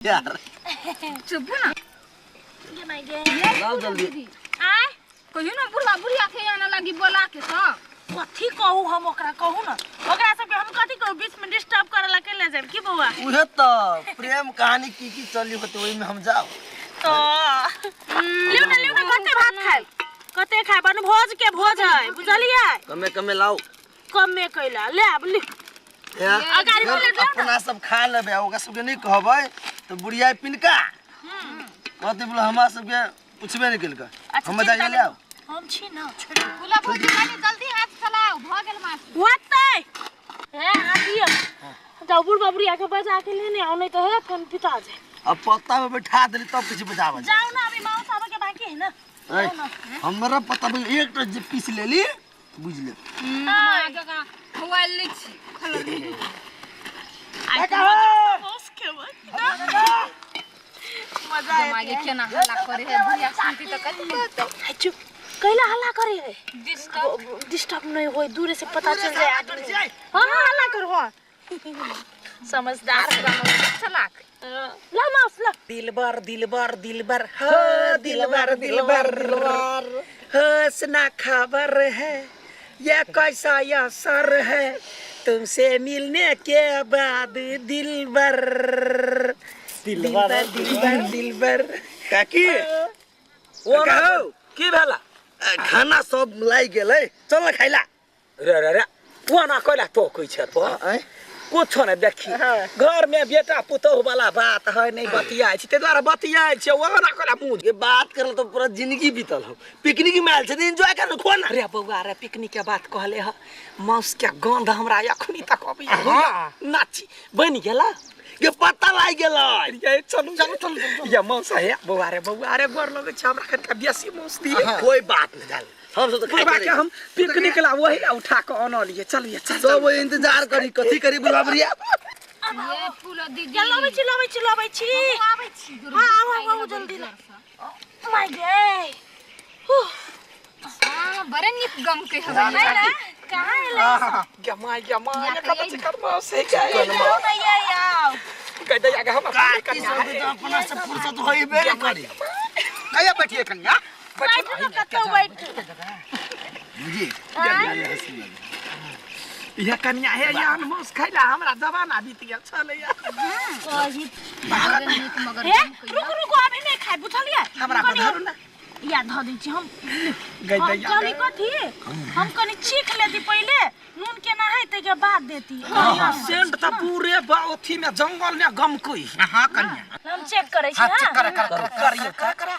यार चुप ना ये माय गे लाओ जल्दी आय कहियो ना बुढ़ा बुढ़ी आके आना लगी बोला के तो कथी कहू हम ओकरा कहू ना ओकरा सब हम कथी कहू बीच में डिस्टर्ब करला के ले जाब की बउआ उहे तो प्रेम कहानी की चली होते ओई में हम जाओ तो लियो ना कते भात खाए कते खाए बन भोज के भोज है बुझलिए कमे लाओ कम में कैला ले अब ले अगाड़ी बोले अपना सब खा लेबे ओकरा सबके नहीं कहबै तो बुढ़िया पिनका कहते बोले हमरा सबके पूछबे नहीं केलका हम जा ले आओ हम छी ना बुला भोज खानी जल्दी हाथ चलाओ भ गेल मास होतै ए आदियो जाऊ बुढ़ बाबरी आके बजा के लेने आओ नहीं तो है कौन पिता जे अब पत्ता में बैठा देली तब पीछे बजावा जाओ ना अभी मां साहब के बाकी है ना हमरा पता भी एक तो जे पीस लेली बुझ ले आगे का मोबाइल ली छी खलर मजा आगे केना हल्ला करे है बुढ़िया शांति तो कर चुप कैला हल्ला करे है डिस्टर्ब नहीं होए दूर से पता चल जाए आदमी हां हल्ला कर हो समझदार चलाक ला मास ला दिलबर हो दिलबर हंसना खबर है ये कैसा असर है तुमसे मिलने के बाद दिलबर काकी ओ कहो की भेला खाना सब लाई गेलै चल ना खाइला रे वो ना कहला तो कोई छ तो कुछ न देखी घर में बेटा पुतोह वाला बात है नहीं बतियाय छी ते द्वारा बतियाय छी वो ना कहला मुंह ये बात करल तो पूरा जिंदगी बीतल हो पिकनिक में आयल छ एंजॉय कर खो ना रे बउआ रे पिकनिक के बात कहले ह मांस के गंध हमरा अखनी तक अबी नाची बन गेला ये पता लाई गेलै ये चलू ये मांस है बउआ रे गोर लगे छ हमरा कत बेसी मांस दी कोई बात नहीं चल हम सब तो बउआ के हम पिकनिक ला वही उठा के आना लिए चलिए सब इंतजार करी कथी करी बुलाबरिया ये फूल दीदी लाबै छी आबै छी हां जल्दी ला माय गे हां बरे निक गम के हवे ना कहां एले गमाय कत करबो से क्या नहीं आओ कह दे आगे हम काकी सब तो अपना से फुर्सत होइबे करी आया बैठिए कन्या बैठ ना कतो बैठ जी ये कन्या है यान मांस खाइला हमरा जमाना बीत गेल छले कही मगर हे रुक अभी नहीं खाए बुझलिए हमरा पधारू ना या ध दै छी हम गई चली कथी हम कनी चीख लेती पहले नून के ना है ते के बाद देती सेंट त पूरे बाथी में जंगल में गमकई हां कन्या हम चेक करे छी हां करियो का करा